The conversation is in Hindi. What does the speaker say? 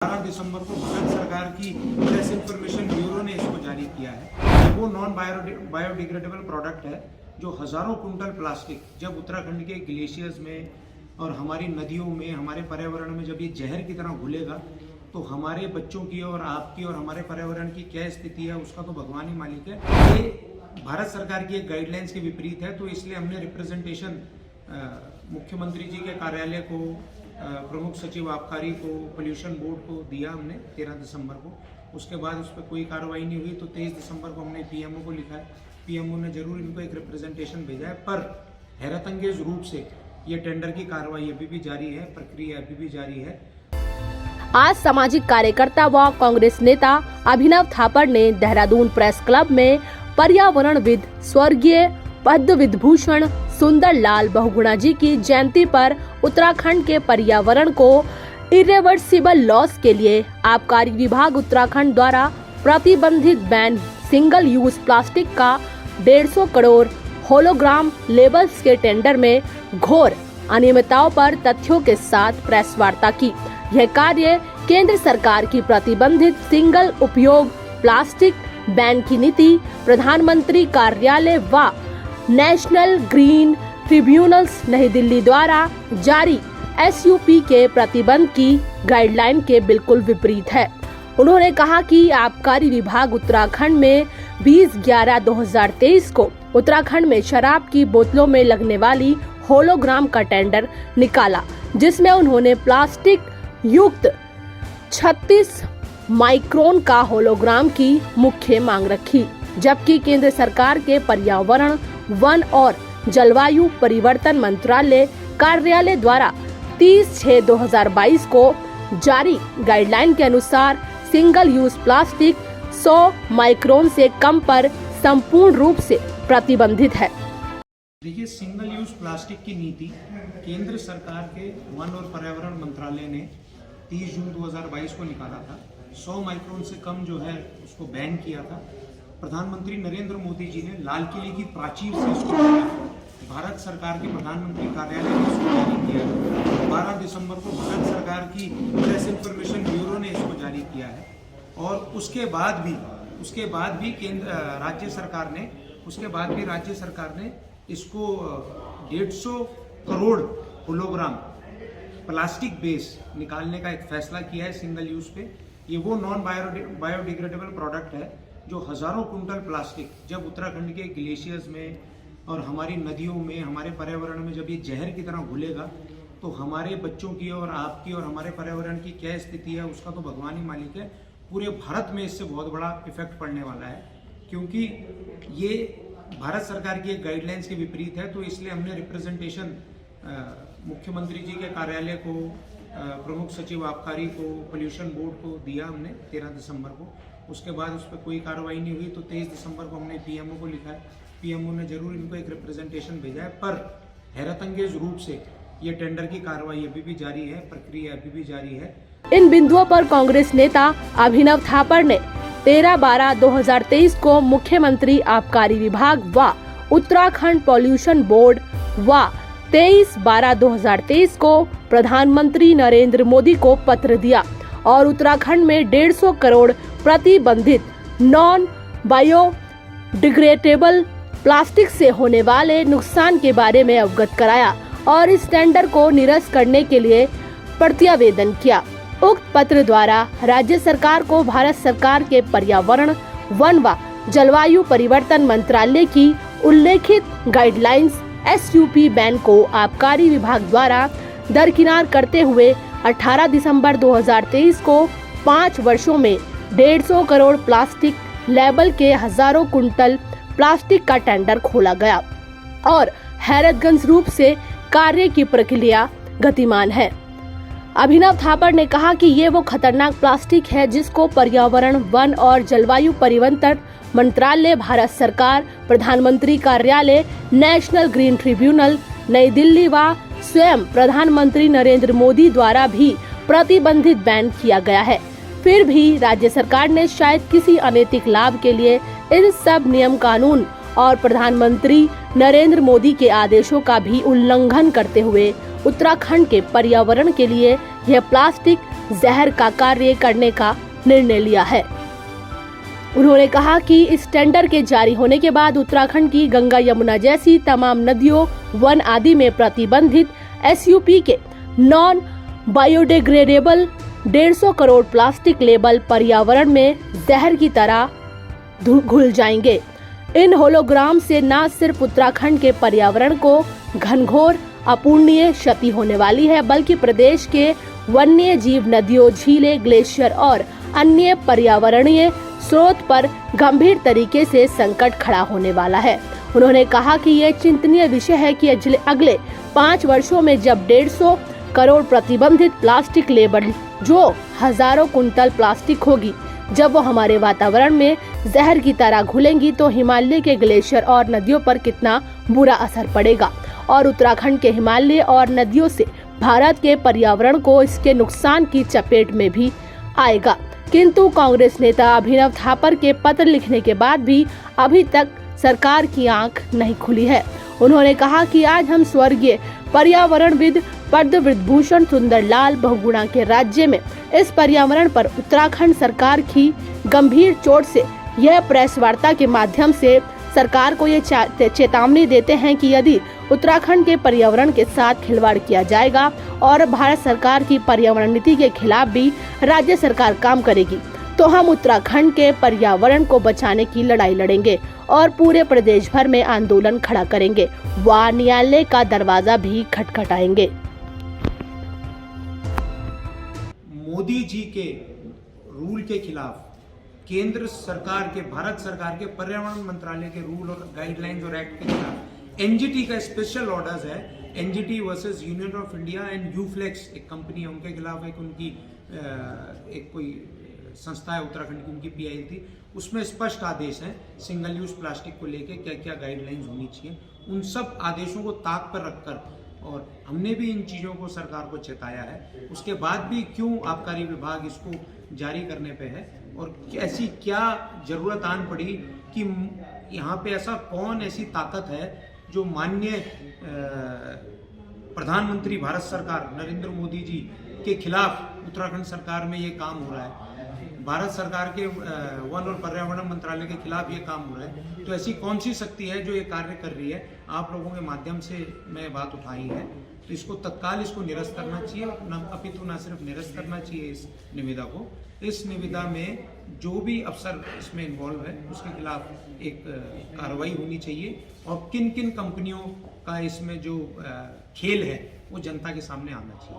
12 दिसंबर को भारत सरकार की प्रेस इंफॉर्मेशन ब्यूरो ने इसको जारी किया है। वो नॉन बायोडिग्रेडेबल प्रोडक्ट है जो हजारों कुंटल प्लास्टिक जब उत्तराखंड के ग्लेशियर्स में और हमारी नदियों में, हमारे पर्यावरण में जब ये जहर की तरह घुलेगा तो हमारे बच्चों की और आपकी और हमारे पर्यावरण की क्या स्थिति है उसका तो भगवान ही मालिक है। ये भारत सरकार की एक गाइडलाइंस के विपरीत है, तो इसलिए हमने रिप्रेजेंटेशन मुख्यमंत्री जी के कार्यालय को, प्रमुख सचिव आबकारी को, पोल्यूशन बोर्ड को दिया हमने 13 दिसंबर को। उसके बाद उस पर कोई कार्रवाई नहीं हुई तो 23 दिसंबर को हमने पीएमओ को लिखा है। पीएमओ ने जरूर इनको एक रिप्रेजेंटेशन भेजा है, पर हैरतअंगेज रूप से ये टेंडर की कार्रवाई अभी भी जारी है, प्रक्रिया अभी भी जारी है। आज सामाजिक कार्यकर्ता व कांग्रेस नेता अभिनव थापड़ ने देहरादून प्रेस क्लब में पर्यावरणविद स्वर्गीय पद्म विभूषण सुंदर लाल बहुगुणा जी की जयंती पर उत्तराखंड के पर्यावरण को इरिवर्सिबल लॉस के लिए आबकारी विभाग उत्तराखंड द्वारा प्रतिबंधित बैन सिंगल यूज प्लास्टिक का 150 करोड़ होलोग्राम लेबल्स के टेंडर में घोर अनियमितताओं पर तथ्यों के साथ प्रेस वार्ता की। यह कार्य केंद्र सरकार की प्रतिबंधित सिंगल उपयोग प्लास्टिक बैन की नीति, प्रधानमंत्री कार्यालय व नेशनल ग्रीन ट्रिब्यूनल्स नई दिल्ली द्वारा जारी एसयूपी के प्रतिबंध की गाइडलाइन के बिल्कुल विपरीत है। उन्होंने कहा कि आबकारी विभाग उत्तराखंड में 20/11/2023 को उत्तराखंड में शराब की बोतलों में लगने वाली होलोग्राम का टेंडर निकाला, जिसमें उन्होंने प्लास्टिक युक्त 36 माइक्रोन का होलोग्राम की मुख्य मांग रखी, जबकि केंद्र सरकार के पर्यावरण, वन और जलवायु परिवर्तन मंत्रालय कार्यालय द्वारा 30/6/2022 को जारी गाइडलाइन के अनुसार सिंगल यूज प्लास्टिक 100 माइक्रोन से कम पर संपूर्ण रूप से प्रतिबंधित है। देखिए, सिंगल यूज प्लास्टिक की नीति केंद्र सरकार के वन और पर्यावरण मंत्रालय ने 30 जून 2022 को निकाला था। 100 माइक्रोन से कम जो है उसको बैन किया था। प्रधानमंत्री नरेंद्र मोदी जी ने लाल किले की प्राचीर से इसको भारत सरकार के प्रधानमंत्री कार्यालय ने इसको जारी किया। 12 दिसंबर को भारत सरकार की प्रेस इंफॉर्मेशन ब्यूरो ने इसको जारी किया है और उसके बाद भी राज्य सरकार ने इसको 150 करोड़ होलोग्राम प्लास्टिक बेस निकालने का एक फैसला किया है सिंगल यूज पे। ये वो नॉन बायोडिग्रेडेबल प्रोडक्ट है जो हजारों कुंटल प्लास्टिक जब उत्तराखंड के ग्लेशियर्स में और हमारी नदियों में, हमारे पर्यावरण में जब ये जहर की तरह घुलेगा तो हमारे बच्चों की और आपकी और हमारे पर्यावरण की क्या स्थिति है उसका तो भगवान ही मालिक है। पूरे भारत में इससे बहुत बड़ा इफेक्ट पड़ने वाला है, क्योंकि ये भारत सरकार की एक गाइडलाइंस के विपरीत है। तो इसलिए हमने रिप्रेजेंटेशन मुख्यमंत्री जी के कार्यालय को, प्रमुख सचिव आबकारी को, पोल्यूशन बोर्ड को दिया हमने 13 दिसंबर को। उसके बाद उस पर कोई कार्रवाई नहीं हुई तो 23 दिसंबर को हमने पीएमओ को लिखा है। पीएमओ ने जरूर इनको एक रिप्रेजेंटेशन भेजा है, पर हैरतअंगेज रूप से ये टेंडर की कार्रवाई अभी भी जारी है, प्रक्रिया अभी भी जारी है। इन बिंदुओं पर कांग्रेस नेता अभिनव थापड़ ने 13/12/2023 को मुख्यमंत्री आबकारी विभाग व उत्तराखंड पोल्यूशन बोर्ड व 23/12/2023 को प्रधानमंत्री नरेंद्र मोदी को पत्र दिया और उत्तराखंड में 150 करोड़ प्रतिबंधित नॉन बायोडिग्रेडेबल प्लास्टिक से होने वाले नुकसान के बारे में अवगत कराया और इस टेंडर को निरस्त करने के लिए प्रत्यावेदन किया। उक्त पत्र द्वारा राज्य सरकार को भारत सरकार के पर्यावरण, वन व जलवायु परिवर्तन मंत्रालय की उल्लेखित गाइडलाइंस एसयूपी बैन को आबकारी विभाग द्वारा दरकिनार करते हुए 18 दिसंबर 2023 को 5 वर्षों में 150 करोड़ प्लास्टिक लेबल के हजारों कुंटल प्लास्टिक का टेंडर खोला गया और हैरतअंगेज रूप से कार्य की प्रक्रिया गतिमान है। अभिनव थापड़ ने कहा कि ये वो खतरनाक प्लास्टिक है जिसको पर्यावरण, वन और जलवायु परिवर्तन मंत्रालय, भारत सरकार, प्रधानमंत्री कार्यालय, नेशनल ग्रीन ट्रिब्यूनल नई दिल्ली व स्वयं प्रधानमंत्री नरेंद्र मोदी द्वारा भी प्रतिबंधित बैन किया गया है। फिर भी राज्य सरकार ने शायद किसी अनैतिक लाभ के लिए इन सब नियम कानून और प्रधानमंत्री नरेंद्र मोदी के आदेशों का भी उल्लंघन करते हुए उत्तराखंड के पर्यावरण के लिए यह प्लास्टिक जहर का कार्य करने का निर्णय लिया है। उन्होंने कहा कि इस टेंडर के जारी होने के बाद उत्तराखंड की गंगा यमुना जैसी तमाम नदियों, वन आदि में प्रतिबंधित SUP के non biodegradable 150 crore plastic label पर्यावरण में जहर की तरह घुल जाएंगे। इन होलोग्राम से न सिर्फ उत्तराखंड के पर्यावरण को घनघोर अपूर्णीय क्षति होने वाली है, बल्कि प्रदेश के वन्य जीव, नदियों, झीलें, ग्लेशियर और अन्य पर्यावरणीय स्रोत पर गंभीर तरीके से संकट खड़ा होने वाला है। उन्होंने कहा कि यह चिंतनीय विषय है कि अगले 5 वर्षों में जब 150 करोड़ प्रतिबंधित प्लास्टिक लेबल, जो हजारों कुंटल प्लास्टिक होगी, जब वो हमारे वातावरण में जहर की तरह घुलेंगी तो हिमालय के ग्लेशियर और नदियों पर कितना बुरा असर पड़ेगा और उत्तराखंड के हिमालय और नदियों से भारत के पर्यावरण को इसके नुकसान की चपेट में भी आएगा। किंतु कांग्रेस नेता अभिनव थापर के पत्र लिखने के बाद भी अभी तक सरकार की आंख नहीं खुली है। उन्होंने कहा कि आज हम स्वर्गीय पर्यावरणविद पद्म विभूषण सुंदरलाल बहुगुणा के राज्य में इस पर्यावरण पर उत्तराखंड सरकार की गंभीर चोट से यह प्रेस वार्ता के माध्यम से सरकार को ये चेतावनी देते हैं कि यदि उत्तराखंड के पर्यावरण के साथ खिलवाड़ किया जाएगा और भारत सरकार की पर्यावरण नीति के खिलाफ भी राज्य सरकार काम करेगी, तो हम उत्तराखंड के पर्यावरण को बचाने की लड़ाई लड़ेंगे और पूरे प्रदेश भर में आंदोलन खड़ा करेंगे व न्यायालय का दरवाजा भी खटखटाएंगे। मोदी जी के रूल के खिलाफ केंद्र सरकार के, भारत सरकार के पर्यावरण मंत्रालय के रूल और गाइडलाइंस और एक्ट के खिलाफ एनजीटी का स्पेशल ऑर्डर्स है। NGT versus union of India and Uflex एक कंपनी है, उनके खिलाफ एक उनकी एक कोई संस्था है उत्तराखंड की, उनकी PIL थी, उसमें स्पष्ट आदेश हैं सिंगल यूज प्लास्टिक को लेके क्या क्या गाइडलाइंस होनी चाहिए। उन सब आदेशों को ताक पर रखकर, और हमने भी इन चीज़ों को सरकार को चेताया है, उसके बाद भी क्यों आबकारी विभाग इसको जारी करने पे है और ऐसी क्या जरूरत आन पड़ी कि यहाँ पे ऐसा कौन ऐसी ताकत है जो माननीय प्रधानमंत्री भारत सरकार नरेंद्र मोदी जी के खिलाफ उत्तराखंड सरकार में ये काम हो रहा है, भारत सरकार के वन और पर्यावरण मंत्रालय के खिलाफ ये काम हो रहा है। तो ऐसी कौन सी शक्ति है जो ये कार्य कर रही है? आप लोगों के माध्यम से मैं बात उठाई है, तो इसको तत्काल इसको निरस्त करना चाहिए, अपितु न सिर्फ निरस्त करना चाहिए इस निविदा को, इस निविदा में जो भी अफसर इसमें इन्वॉल्व है उसके खिलाफ एक कार्रवाई होनी चाहिए और किन किन कंपनियों का इसमें जो खेल है वो जनता के सामने आना चाहिए।